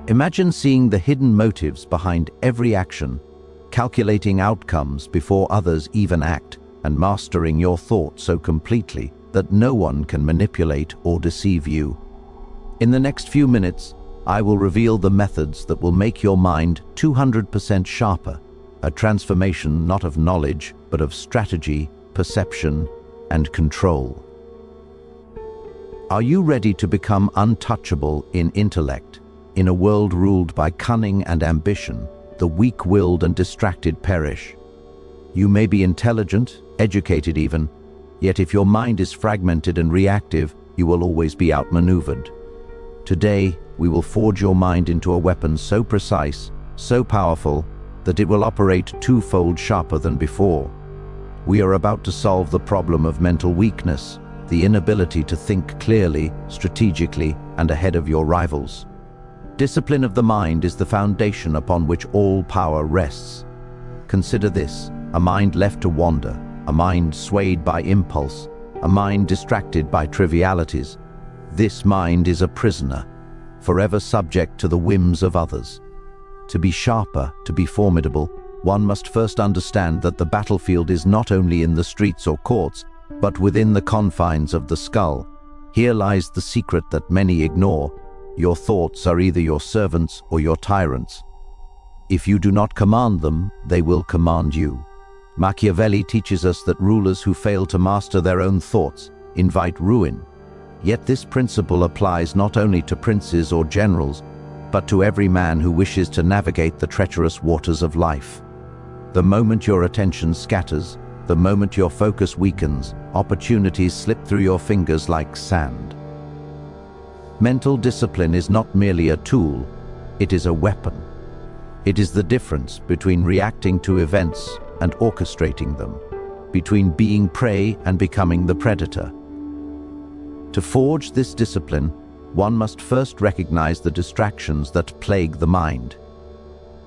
Imagine seeing the hidden motives behind every action, calculating outcomes before others even act, and mastering your thoughts so completely that no one can manipulate or deceive you. In the next few minutes, I will reveal the methods that will make your mind 200% sharper, a transformation not of knowledge, but of strategy, perception, and control. Are you ready to become untouchable in intellect? In a world ruled by cunning and ambition, the weak-willed and distracted perish. You may be intelligent, educated even, yet if your mind is fragmented and reactive, you will always be outmaneuvered. Today, we will forge your mind into a weapon so precise, so powerful, that it will operate twofold sharper than before. We are about to solve the problem of mental weakness, the inability to think clearly, strategically, and ahead of your rivals. Discipline of the mind is the foundation upon which all power rests. Consider this: a mind left to wander, a mind swayed by impulse, a mind distracted by trivialities. This mind is a prisoner, forever subject to the whims of others. To be sharper, to be formidable, one must first understand that the battlefield is not only in the streets or courts, but within the confines of the skull. Here lies the secret that many ignore. Your thoughts are either your servants or your tyrants. If you do not command them, they will command you. Machiavelli teaches us that rulers who fail to master their own thoughts invite ruin. Yet this principle applies not only to princes or generals, but to every man who wishes to navigate the treacherous waters of life. The moment your attention scatters, the moment your focus weakens, opportunities slip through your fingers like sand. Mental discipline is not merely a tool, it is a weapon. It is the difference between reacting to events and orchestrating them, between being prey and becoming the predator. To forge this discipline, one must first recognize the distractions that plague the mind.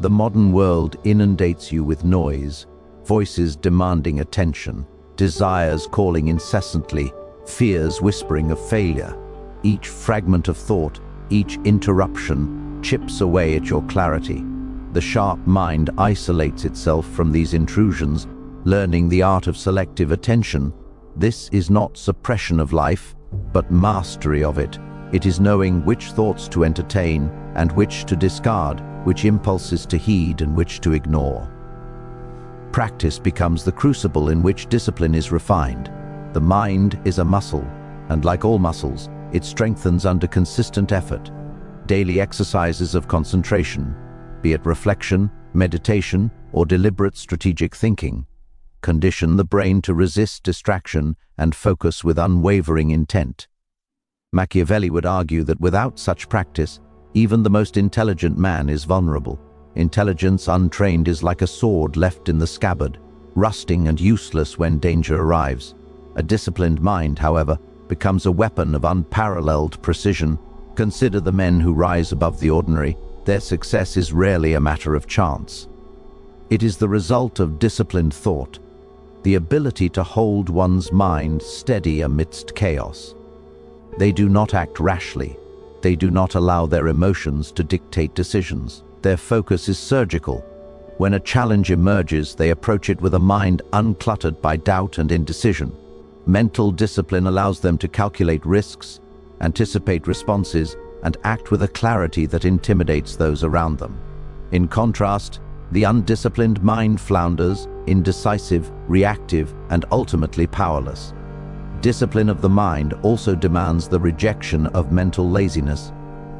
The modern world inundates you with noise, voices demanding attention, desires calling incessantly, fears whispering of failure. Each fragment of thought, each interruption, chips away at your clarity. The sharp mind isolates itself from these intrusions, learning the art of selective attention. This is not suppression of life, but mastery of it. It is knowing which thoughts to entertain and which to discard, which impulses to heed and which to ignore. Practice becomes the crucible in which discipline is refined. The mind is a muscle, and like all muscles, it strengthens under consistent effort. Daily exercises of concentration, be it reflection, meditation, or deliberate strategic thinking, condition the brain to resist distraction and focus with unwavering intent. Machiavelli would argue that without such practice, even the most intelligent man is vulnerable. Intelligence untrained is like a sword left in the scabbard, rusting and useless when danger arrives. A disciplined mind, however, becomes a weapon of unparalleled precision. Consider the men who rise above the ordinary. Their success is rarely a matter of chance. It is the result of disciplined thought, the ability to hold one's mind steady amidst chaos. They do not act rashly. They do not allow their emotions to dictate decisions. Their focus is surgical. When a challenge emerges, they approach it with a mind uncluttered by doubt and indecision. Mental discipline allows them to calculate risks, anticipate responses, and act with a clarity that intimidates those around them. In contrast, the undisciplined mind flounders, indecisive, reactive, and ultimately powerless. Discipline of the mind also demands the rejection of mental laziness.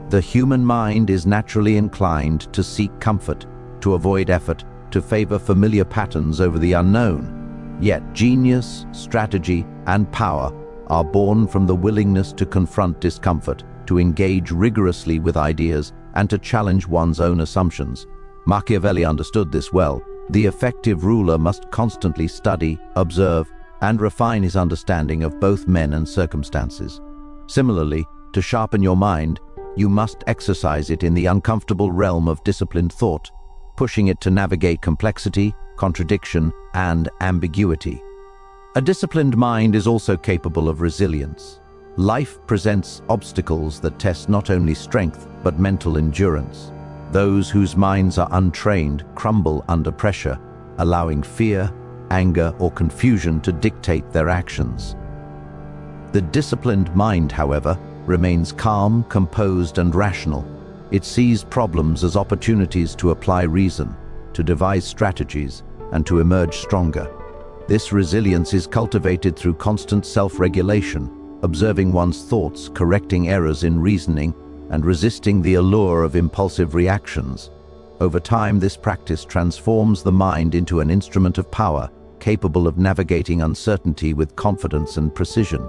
The human mind is naturally inclined to seek comfort, to avoid effort, to favor familiar patterns over the unknown. Yet genius, strategy, and power are born from the willingness to confront discomfort, to engage rigorously with ideas, and to challenge one's own assumptions. Machiavelli understood this well. The effective ruler must constantly study, observe, and refine his understanding of both men and circumstances. Similarly, to sharpen your mind, you must exercise it in the uncomfortable realm of disciplined thought, pushing it to navigate complexity, contradiction, and ambiguity. A disciplined mind is also capable of resilience. Life presents obstacles that test not only strength, but mental endurance. Those whose minds are untrained crumble under pressure, allowing fear, anger, or confusion to dictate their actions. The disciplined mind, however, remains calm, composed, and rational. It sees problems as opportunities to apply reason, to devise strategies, and to emerge stronger. This resilience is cultivated through constant self-regulation, observing one's thoughts, correcting errors in reasoning, and resisting the allure of impulsive reactions. Over time, this practice transforms the mind into an instrument of power, capable of navigating uncertainty with confidence and precision.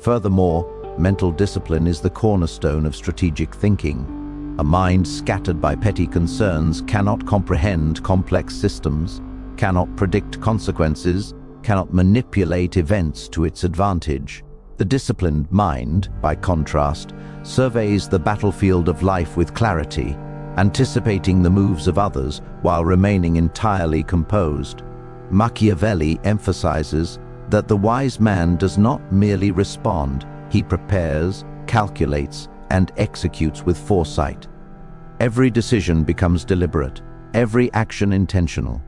Furthermore, mental discipline is the cornerstone of strategic thinking. A mind scattered by petty concerns cannot comprehend complex systems, cannot predict consequences, cannot manipulate events to its advantage. The disciplined mind, by contrast, surveys the battlefield of life with clarity, anticipating the moves of others while remaining entirely composed. Machiavelli emphasizes that the wise man does not merely respond, he prepares, calculates, and executes with foresight. Every decision becomes deliberate, every action intentional.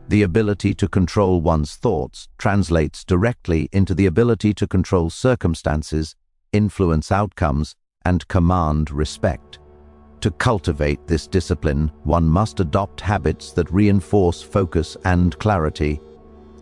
The ability to control one's thoughts translates directly into the ability to control circumstances, influence outcomes, and command respect. To cultivate this discipline, one must adopt habits that reinforce focus and clarity.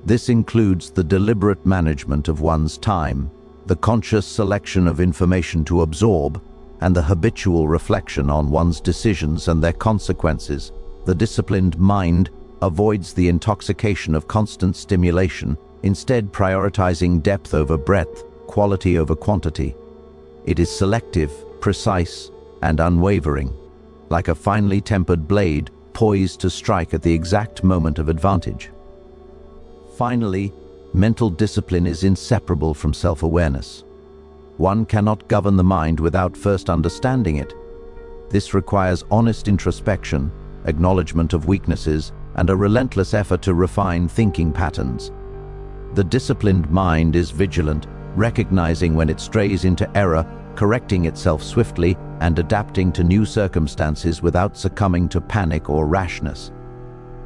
This includes the deliberate management of one's time, the conscious selection of information to absorb, and the habitual reflection on one's decisions and their consequences. The disciplined mind avoids the intoxication of constant stimulation, instead prioritizing depth over breadth, quality over quantity. It is selective, precise, and unwavering, like a finely tempered blade poised to strike at the exact moment of advantage. Finally, mental discipline is inseparable from self-awareness. One cannot govern the mind without first understanding it. This requires honest introspection, acknowledgement of weaknesses, and a relentless effort to refine thinking patterns. The disciplined mind is vigilant, recognizing when it strays into error, correcting itself swiftly, and adapting to new circumstances without succumbing to panic or rashness.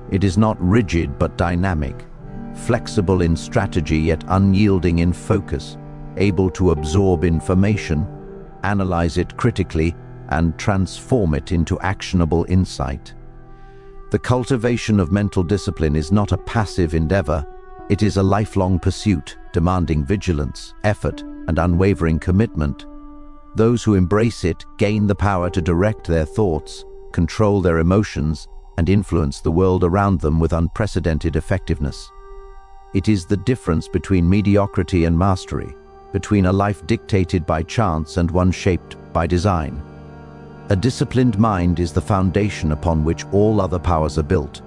It is not rigid but dynamic, flexible in strategy yet unyielding in focus, able to absorb information, analyze it critically, and transform it into actionable insight. The cultivation of mental discipline is not a passive endeavor. It is a lifelong pursuit, demanding vigilance, effort, and unwavering commitment. Those who embrace it gain the power to direct their thoughts, control their emotions, and influence the world around them with unprecedented effectiveness. It is the difference between mediocrity and mastery, between a life dictated by chance and one shaped by design. A disciplined mind is the foundation upon which all other powers are built,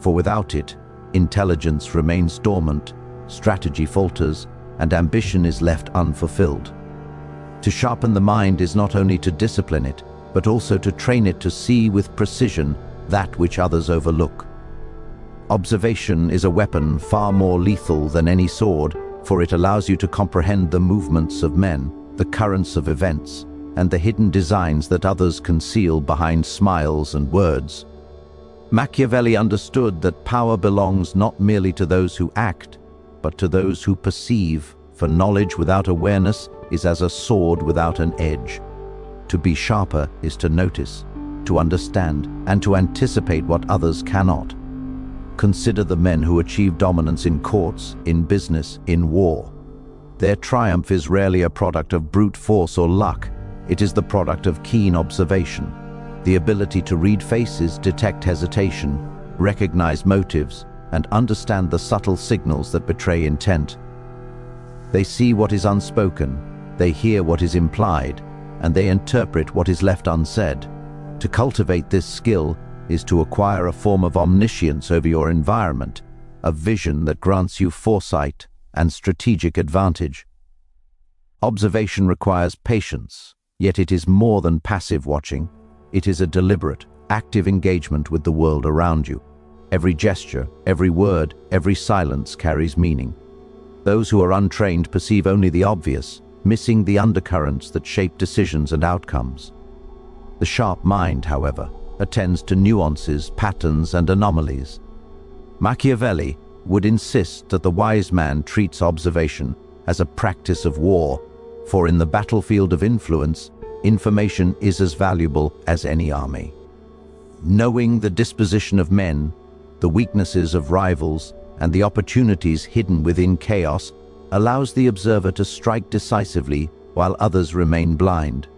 for without it, intelligence remains dormant, strategy falters, and ambition is left unfulfilled. To sharpen the mind is not only to discipline it, but also to train it to see with precision that which others overlook. Observation is a weapon far more lethal than any sword, for it allows you to comprehend the movements of men, the currents of events, and the hidden designs that others conceal behind smiles and words. Machiavelli understood that power belongs not merely to those who act, but to those who perceive, for knowledge without awareness is as a sword without an edge. To be sharper is to notice, to understand, and to anticipate what others cannot. Consider the men who achieve dominance in courts, in business, in war. Their triumph is rarely a product of brute force or luck. It is the product of keen observation, the ability to read faces, detect hesitation, recognize motives, and understand the subtle signals that betray intent. They see what is unspoken, they hear what is implied, and they interpret what is left unsaid. To cultivate this skill is to acquire a form of omniscience over your environment, a vision that grants you foresight and strategic advantage. Observation requires patience, yet it is more than passive watching. It is a deliberate, active engagement with the world around you. Every gesture, every word, every silence carries meaning. Those who are untrained perceive only the obvious, missing the undercurrents that shape decisions and outcomes. The sharp mind, however, attends to nuances, patterns, and anomalies. Machiavelli would insist that the wise man treats observation as a practice of war, for in the battlefield of influence, information is as valuable as any army. Knowing the disposition of men, the weaknesses of rivals, and the opportunities hidden within chaos allows the observer to strike decisively while others remain blind.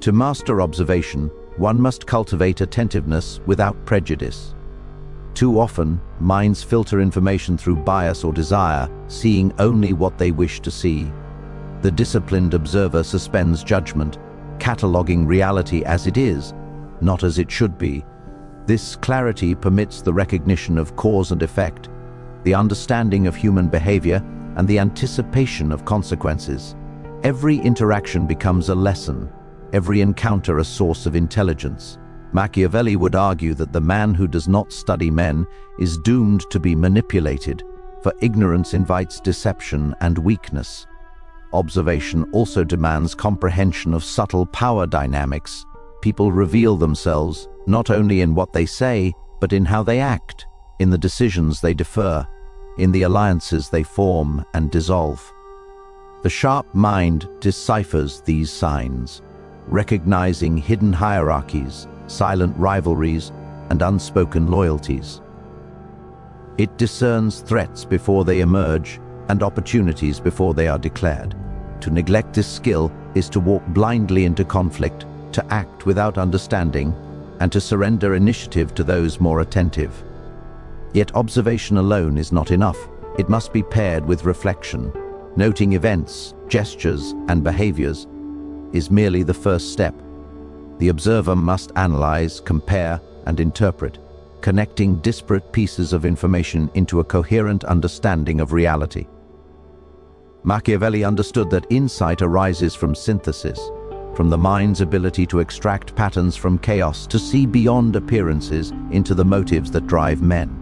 To master observation, one must cultivate attentiveness without prejudice. Too often, minds filter information through bias or desire, seeing only what they wish to see. The disciplined observer suspends judgment, cataloging reality as it is, not as it should be. This clarity permits the recognition of cause and effect, the understanding of human behavior, and the anticipation of consequences. Every interaction becomes a lesson, every encounter a source of intelligence. Machiavelli would argue that the man who does not study men is doomed to be manipulated, for ignorance invites deception and weakness. Observation also demands comprehension of subtle power dynamics. People reveal themselves not only in what they say, but in how they act, in the decisions they defer, in the alliances they form and dissolve. The sharp mind deciphers these signs, recognizing hidden hierarchies, silent rivalries, and unspoken loyalties. It discerns threats before they emerge and opportunities before they are declared. To neglect this skill is to walk blindly into conflict, to act without understanding, and to surrender initiative to those more attentive. Yet observation alone is not enough. It must be paired with reflection. Noting events, gestures, and behaviors is merely the first step. The observer must analyze, compare, and interpret, connecting disparate pieces of information into a coherent understanding of reality. Machiavelli understood that insight arises from synthesis, from the mind's ability to extract patterns from chaos, to see beyond appearances into the motives that drive men.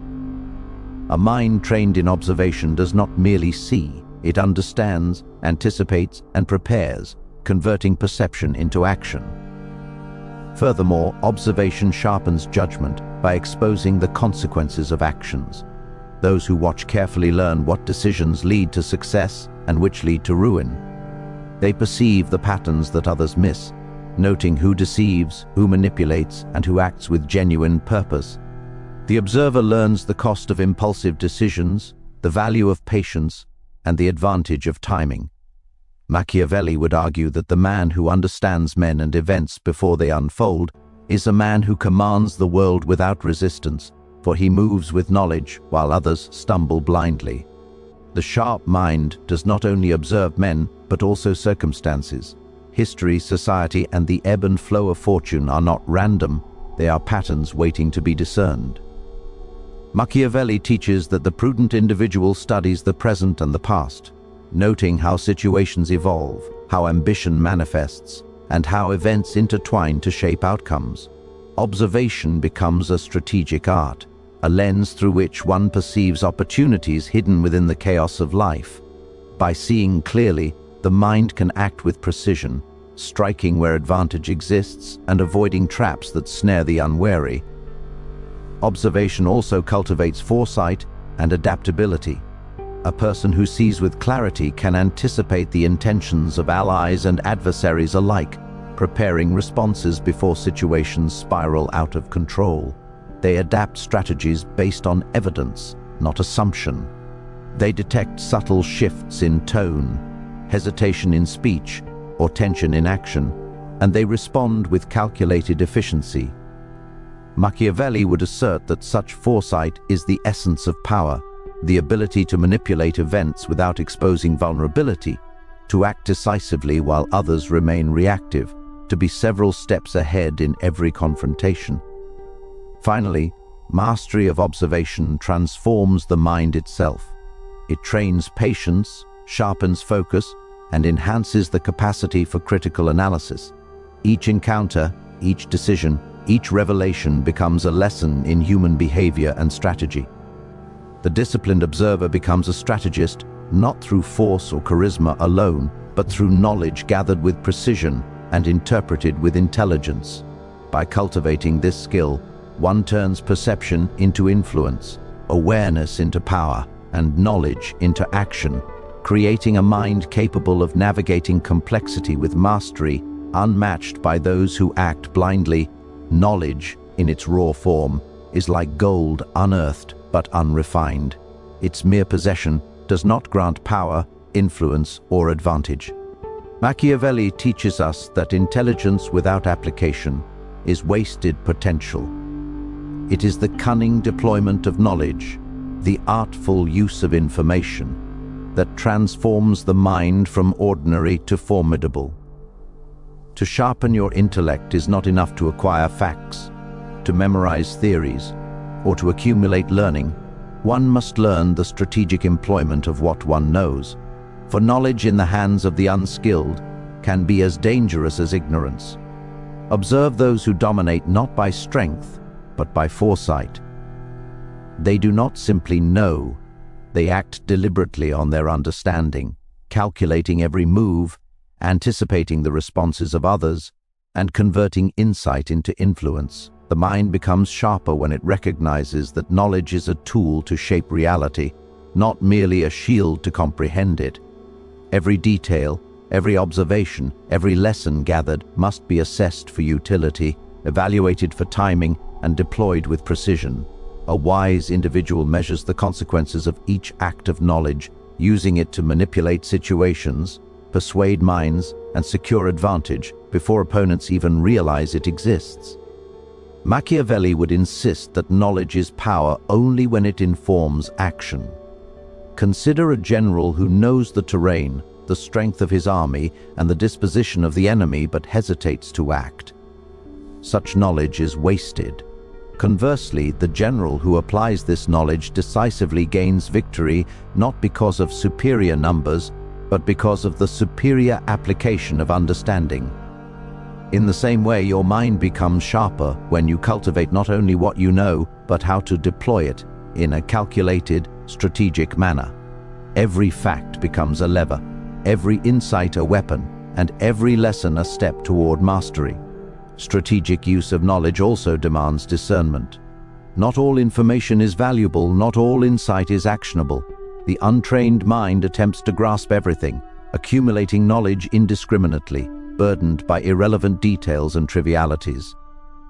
A mind trained in observation does not merely see, it understands, anticipates, and prepares, converting perception into action. Furthermore, observation sharpens judgment by exposing the consequences of actions. Those who watch carefully learn what decisions lead to success and which lead to ruin. They perceive the patterns that others miss, noting who deceives, who manipulates, and who acts with genuine purpose. The observer learns the cost of impulsive decisions, the value of patience, and the advantage of timing. Machiavelli would argue that the man who understands men and events before they unfold is a man who commands the world without resistance, for he moves with knowledge while others stumble blindly. The sharp mind does not only observe men, but also circumstances. History, society, and the ebb and flow of fortune are not random, they are patterns waiting to be discerned. Machiavelli teaches that the prudent individual studies the present and the past, noting how situations evolve, how ambition manifests, and how events intertwine to shape outcomes. Observation becomes a strategic art, a lens through which one perceives opportunities hidden within the chaos of life. By seeing clearly, the mind can act with precision, striking where advantage exists and avoiding traps that snare the unwary. Observation also cultivates foresight and adaptability. A person who sees with clarity can anticipate the intentions of allies and adversaries alike, preparing responses before situations spiral out of control. They adapt strategies based on evidence, not assumption. They detect subtle shifts in tone, hesitation in speech, or tension in action, and they respond with calculated efficiency. Machiavelli would assert that such foresight is the essence of power, the ability to manipulate events without exposing vulnerability, to act decisively while others remain reactive, to be several steps ahead in every confrontation. Finally, mastery of observation transforms the mind itself. It trains patience, sharpens focus, and enhances the capacity for critical analysis. Each encounter, each decision, each revelation becomes a lesson in human behavior and strategy. The disciplined observer becomes a strategist not through force or charisma alone, but through knowledge gathered with precision, and interpreted with intelligence. By cultivating this skill, one turns perception into influence, awareness into power, and knowledge into action, creating a mind capable of navigating complexity with mastery, unmatched by those who act blindly. Knowledge, in its raw form, is like gold unearthed but unrefined. Its mere possession does not grant power, influence, or advantage. Machiavelli teaches us that intelligence without application is wasted potential. It is the cunning deployment of knowledge, the artful use of information, that transforms the mind from ordinary to formidable. To sharpen your intellect is not enough to acquire facts, to memorize theories, or to accumulate learning. One must learn the strategic employment of what one knows, for knowledge in the hands of the unskilled can be as dangerous as ignorance. Observe those who dominate not by strength, but by foresight. They do not simply know, they act deliberately on their understanding, calculating every move, anticipating the responses of others, and converting insight into influence. The mind becomes sharper when it recognizes that knowledge is a tool to shape reality, not merely a shield to comprehend it. Every detail, every observation, every lesson gathered must be assessed for utility, evaluated for timing, and deployed with precision. A wise individual measures the consequences of each act of knowledge, using it to manipulate situations, persuade minds, and secure advantage before opponents even realize it exists. Machiavelli would insist that knowledge is power only when it informs action. Consider a general who knows the terrain, the strength of his army, and the disposition of the enemy, but hesitates to act. Such knowledge is wasted. Conversely, the general who applies this knowledge decisively gains victory not because of superior numbers, but because of the superior application of understanding. In the same way, your mind becomes sharper when you cultivate not only what you know, but how to deploy it in a calculated, strategic manner. Every fact becomes a lever, every insight a weapon, and every lesson a step toward mastery. Strategic use of knowledge also demands discernment. Not all information is valuable, not all insight is actionable. The untrained mind attempts to grasp everything, accumulating knowledge indiscriminately, burdened by irrelevant details and trivialities.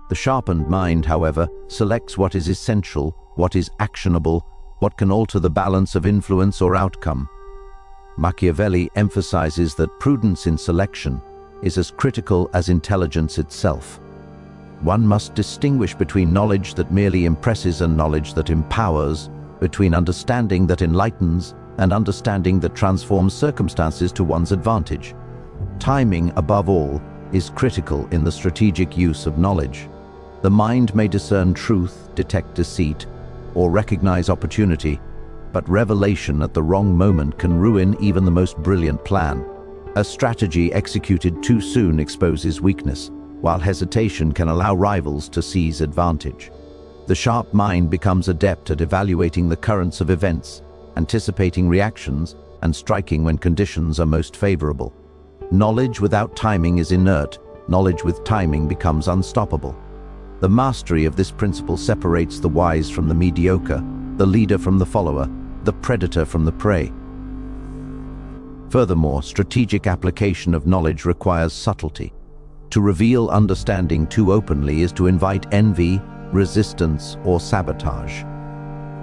The sharpened mind, however, selects what is essential, what is actionable, what can alter the balance of influence or outcome. Machiavelli emphasizes that prudence in selection is as critical as intelligence itself. One must distinguish between knowledge that merely impresses and knowledge that empowers, between understanding that enlightens and understanding that transforms circumstances to one's advantage. Timing, above all, is critical in the strategic use of knowledge. The mind may discern truth, detect deceit, or recognize opportunity, but revelation at the wrong moment can ruin even the most brilliant plan. A strategy executed too soon exposes weakness, while hesitation can allow rivals to seize advantage. The sharp mind becomes adept at evaluating the currents of events, anticipating reactions, and striking when conditions are most favorable. Knowledge without timing is inert. Knowledge with timing becomes unstoppable. The mastery of this principle separates the wise from the mediocre, the leader from the follower, the predator from the prey. Furthermore, strategic application of knowledge requires subtlety. To reveal understanding too openly is to invite envy, resistance, or sabotage.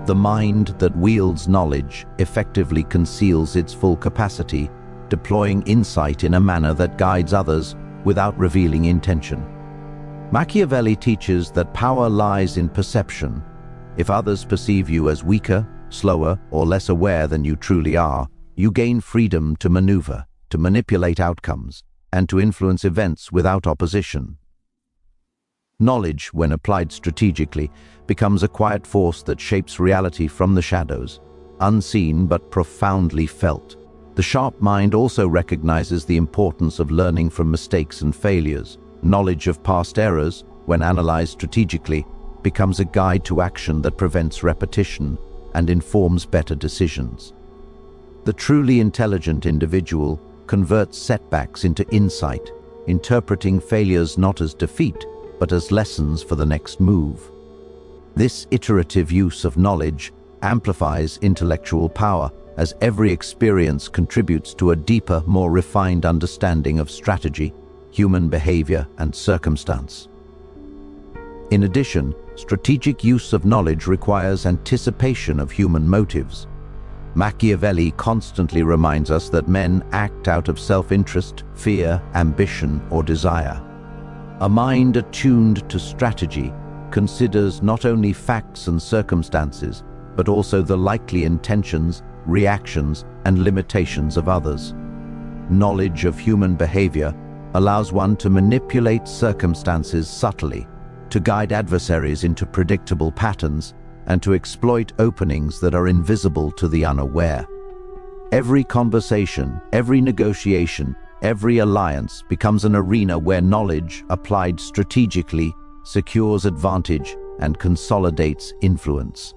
The mind that wields knowledge effectively conceals its full capacity, deploying insight in a manner that guides others without revealing intention. Machiavelli teaches that power lies in perception. If others perceive you as weaker, slower, or less aware than you truly are, you gain freedom to maneuver, to manipulate outcomes, and to influence events without opposition. Knowledge, when applied strategically, becomes a quiet force that shapes reality from the shadows, unseen but profoundly felt. The sharp mind also recognizes the importance of learning from mistakes and failures. Knowledge of past errors, when analyzed strategically, becomes a guide to action that prevents repetition and informs better decisions. The truly intelligent individual converts setbacks into insight, interpreting failures not as defeat, but as lessons for the next move. This iterative use of knowledge amplifies intellectual power, as every experience contributes to a deeper, more refined understanding of strategy, human behavior, and circumstance. In addition, strategic use of knowledge requires anticipation of human motives. Machiavelli constantly reminds us that men act out of self-interest, fear, ambition, or desire. A mind attuned to strategy considers not only facts and circumstances, but also the likely intentions, reactions, and limitations of others. Knowledge of human behavior allows one to manipulate circumstances subtly, to guide adversaries into predictable patterns, and to exploit openings that are invisible to the unaware. Every conversation, every negotiation, every alliance becomes an arena where knowledge, applied strategically, secures advantage and consolidates influence.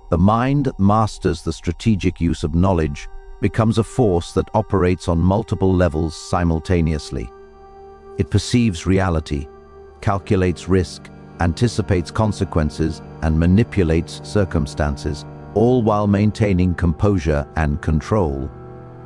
The mind that masters the strategic use of knowledge becomes a force that operates on multiple levels simultaneously. It perceives reality, calculates risk, anticipates consequences, and manipulates circumstances, all while maintaining composure and control.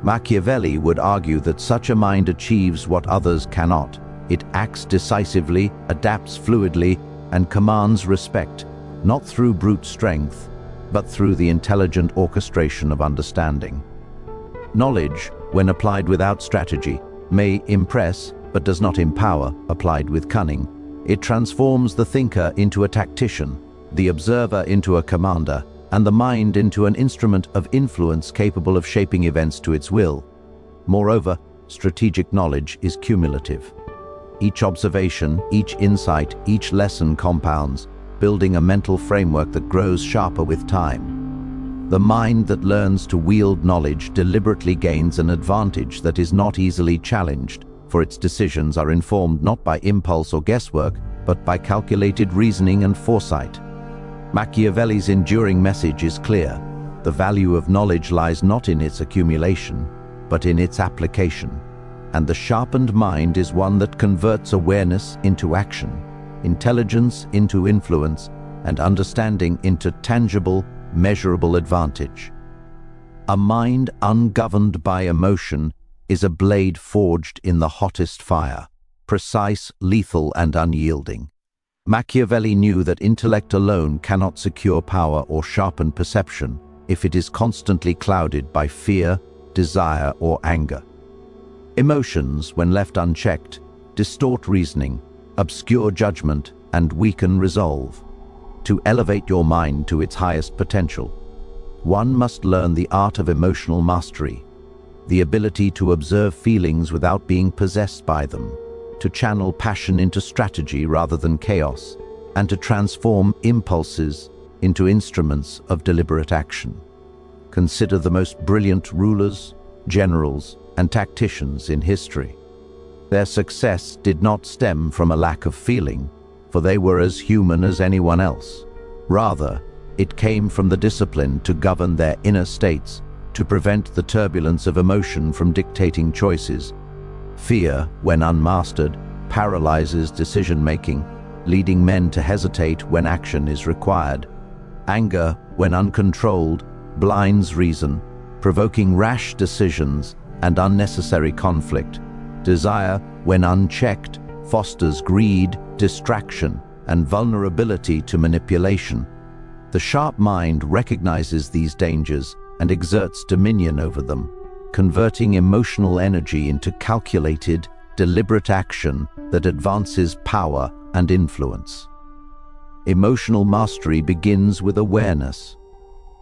Machiavelli would argue that such a mind achieves what others cannot. It acts decisively, adapts fluidly, and commands respect, not through brute strength, but through the intelligent orchestration of understanding. Knowledge, when applied without strategy, may impress, but does not empower, applied with cunning. It transforms the thinker into a tactician, the observer into a commander, and the mind into an instrument of influence capable of shaping events to its will. Moreover, strategic knowledge is cumulative. Each observation, each insight, each lesson compounds, building a mental framework that grows sharper with time. The mind that learns to wield knowledge deliberately gains an advantage that is not easily challenged, for its decisions are informed not by impulse or guesswork, but by calculated reasoning and foresight. Machiavelli's enduring message is clear. The value of knowledge lies not in its accumulation, but in its application. And the sharpened mind is one that converts awareness into action, intelligence into influence, and understanding into tangible, measurable advantage. A mind ungoverned by emotion is a blade forged in the hottest fire, precise, lethal, and unyielding. Machiavelli knew that intellect alone cannot secure power or sharpen perception if it is constantly clouded by fear, desire, or anger. Emotions, when left unchecked, distort reasoning, obscure judgment, and weaken resolve. To elevate your mind to its highest potential, one must learn the art of emotional mastery, the ability to observe feelings without being possessed by them, to channel passion into strategy rather than chaos, and to transform impulses into instruments of deliberate action. Consider the most brilliant rulers, generals, and tacticians in history. Their success did not stem from a lack of feeling, for they were as human as anyone else. Rather, it came from the discipline to govern their inner states, to prevent the turbulence of emotion from dictating choices. Fear, when unmastered, paralyzes decision-making, leading men to hesitate when action is required. Anger, when uncontrolled, blinds reason, provoking rash decisions and unnecessary conflict. Desire, when unchecked, fosters greed, distraction, and vulnerability to manipulation. The sharp mind recognizes these dangers and exerts dominion over them, converting emotional energy into calculated, deliberate action that advances power and influence. Emotional mastery begins with awareness.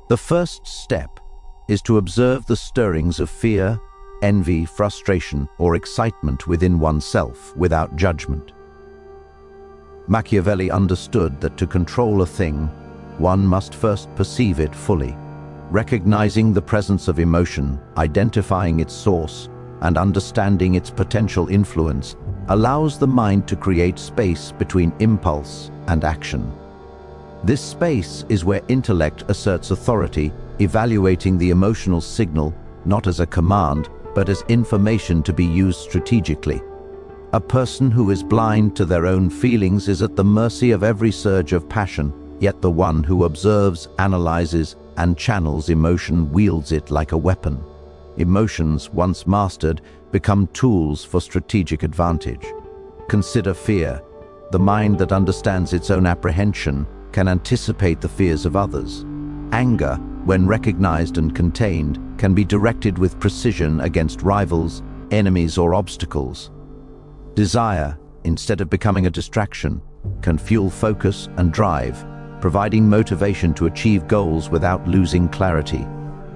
The first step is to observe the stirrings of fear, envy, frustration, or excitement within oneself without judgment. Machiavelli understood that to control a thing, one must first perceive it fully. Recognizing the presence of emotion, identifying its source, and understanding its potential influence allows the mind to create space between impulse and action. This space is where intellect asserts authority, evaluating the emotional signal not as a command, but as information to be used strategically. A person who is blind to their own feelings is at the mercy of every surge of passion, yet the one who observes, analyzes, and channels emotion wields it like a weapon. Emotions, once mastered, become tools for strategic advantage. Consider fear. The mind that understands its own apprehension can anticipate the fears of others. Anger, when recognized and contained, can be directed with precision against rivals, enemies, or obstacles. Desire, instead of becoming a distraction, can fuel focus and drive, providing motivation to achieve goals without losing clarity.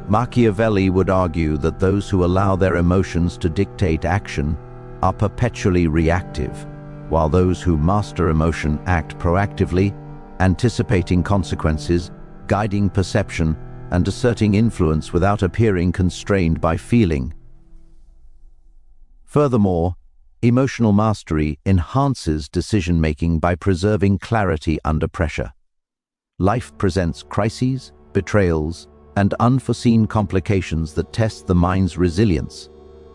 Machiavelli would argue that those who allow their emotions to dictate action are perpetually reactive, while those who master emotion act proactively, anticipating consequences, guiding perception, and asserting influence without appearing constrained by feeling. Furthermore, emotional mastery enhances decision-making by preserving clarity under pressure. Life presents crises, betrayals, and unforeseen complications that test the mind's resilience.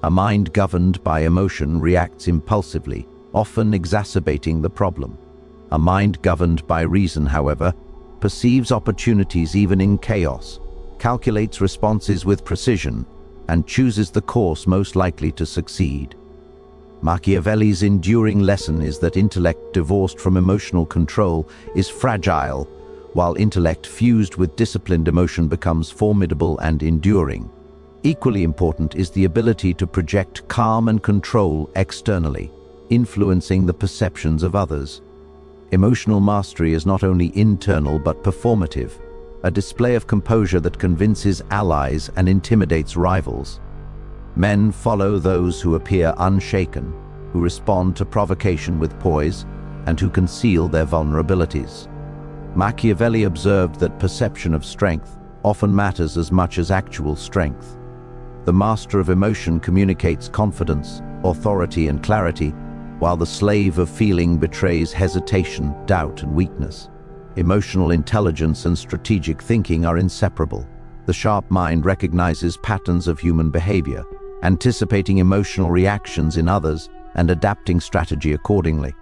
A mind governed by emotion reacts impulsively, often exacerbating the problem. A mind governed by reason, however, perceives opportunities even in chaos, calculates responses with precision, and chooses the course most likely to succeed. Machiavelli's enduring lesson is that intellect divorced from emotional control is fragile, while intellect fused with disciplined emotion becomes formidable and enduring. Equally important is the ability to project calm and control externally, influencing the perceptions of others. Emotional mastery is not only internal but performative, a display of composure that convinces allies and intimidates rivals. Men follow those who appear unshaken, who respond to provocation with poise, and who conceal their vulnerabilities. Machiavelli observed that perception of strength often matters as much as actual strength. The master of emotion communicates confidence, authority, and clarity, while the slave of feeling betrays hesitation, doubt, and weakness. Emotional intelligence and strategic thinking are inseparable. The sharp mind recognizes patterns of human behavior, anticipating emotional reactions in others and adapting strategy accordingly.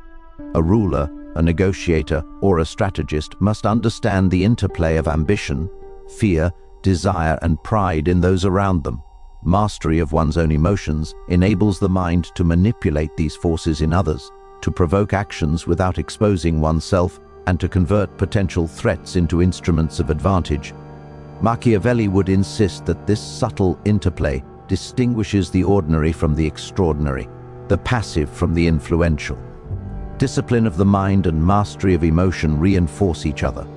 A ruler, a negotiator, or a strategist must understand the interplay of ambition, fear, desire, and pride in those around them. Mastery of one's own emotions enables the mind to manipulate these forces in others, to provoke actions without exposing oneself, and to convert potential threats into instruments of advantage. Machiavelli would insist that this subtle interplay distinguishes the ordinary from the extraordinary, the passive from the influential. Discipline of the mind and mastery of emotion reinforce each other.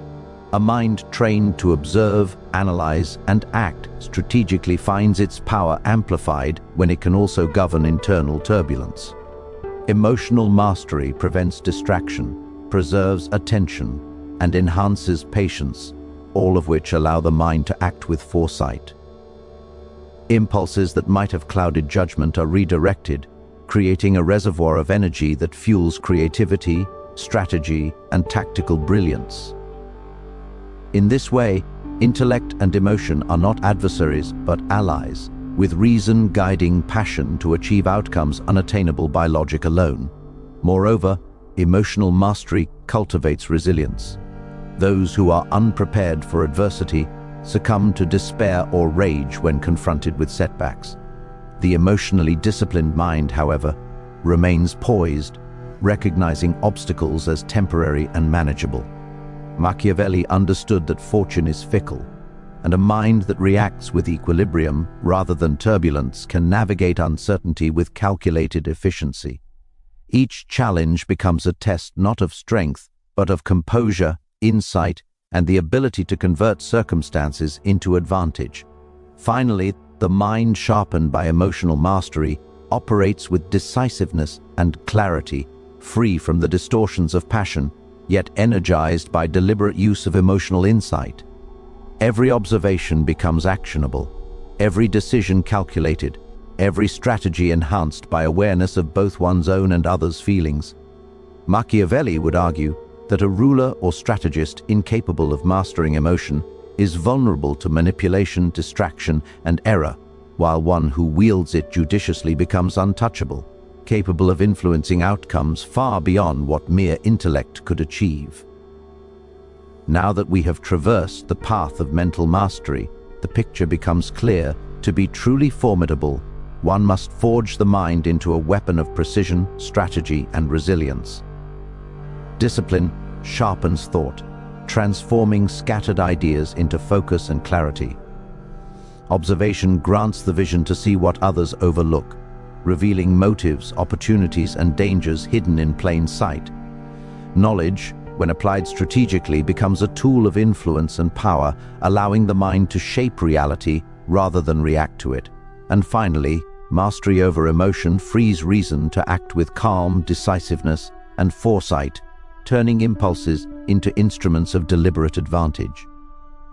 A mind trained to observe, analyze, and act strategically finds its power amplified when it can also govern internal turbulence. Emotional mastery prevents distraction, preserves attention, and enhances patience, all of which allow the mind to act with foresight. Impulses that might have clouded judgment are redirected, creating a reservoir of energy that fuels creativity, strategy, and tactical brilliance. In this way, intellect and emotion are not adversaries but allies, with reason guiding passion to achieve outcomes unattainable by logic alone. Moreover, emotional mastery cultivates resilience. Those who are unprepared for adversity succumb to despair or rage when confronted with setbacks. The emotionally disciplined mind, however, remains poised, recognizing obstacles as temporary and manageable. Machiavelli understood that fortune is fickle, and a mind that reacts with equilibrium rather than turbulence can navigate uncertainty with calculated efficiency. Each challenge becomes a test not of strength, but of composure, insight, and the ability to convert circumstances into advantage. Finally, the mind sharpened by emotional mastery operates with decisiveness and clarity, free from the distortions of passion, yet energized by deliberate use of emotional insight. Every observation becomes actionable, every decision calculated, every strategy enhanced by awareness of both one's own and others' feelings. Machiavelli would argue that a ruler or strategist incapable of mastering emotion is vulnerable to manipulation, distraction, and error, while one who wields it judiciously becomes untouchable. capable of influencing outcomes far beyond what mere intellect could achieve. Now that we have traversed the path of mental mastery, the picture becomes clear. To be truly formidable, one must forge the mind into a weapon of precision, strategy, and resilience. Discipline sharpens thought, transforming scattered ideas into focus and clarity. Observation grants the vision to see what others overlook, revealing motives, opportunities, and dangers hidden in plain sight. Knowledge, when applied strategically, becomes a tool of influence and power, allowing the mind to shape reality rather than react to it. And finally, mastery over emotion frees reason to act with calm, decisiveness, and foresight, turning impulses into instruments of deliberate advantage.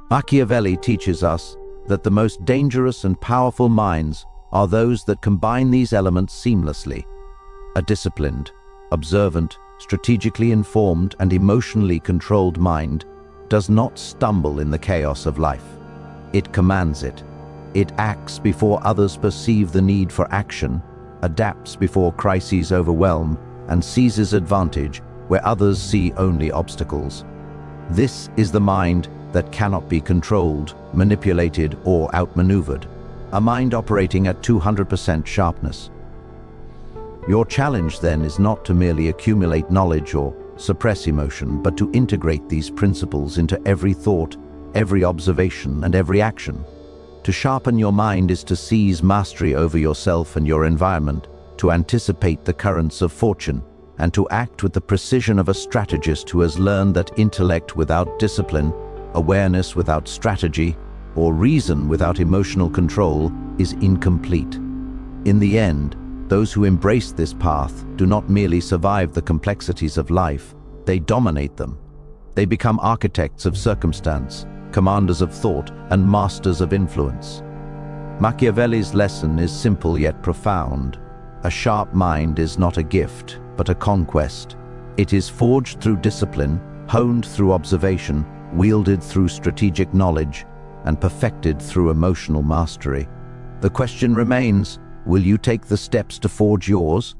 Machiavelli teaches us that the most dangerous and powerful minds are those that combine these elements seamlessly. A disciplined, observant, strategically informed, and emotionally controlled mind does not stumble in the chaos of life. It commands it. It acts before others perceive the need for action, adapts before crises overwhelm, and seizes advantage where others see only obstacles. This is the mind that cannot be controlled, manipulated, or outmaneuvered, a mind operating at 200% sharpness. Your challenge then is not to merely accumulate knowledge or suppress emotion, but to integrate these principles into every thought, every observation, and every action. To sharpen your mind is to seize mastery over yourself and your environment, to anticipate the currents of fortune, and to act with the precision of a strategist who has learned that intellect without discipline, awareness without strategy, or reason without emotional control is incomplete. In the end, those who embrace this path do not merely survive the complexities of life, they dominate them. They become architects of circumstance, commanders of thought, and masters of influence. Machiavelli's lesson is simple yet profound. A sharp mind is not a gift, but a conquest. It is forged through discipline, honed through observation, wielded through strategic knowledge, and perfected through emotional mastery. The question remains, will you take the steps to forge yours?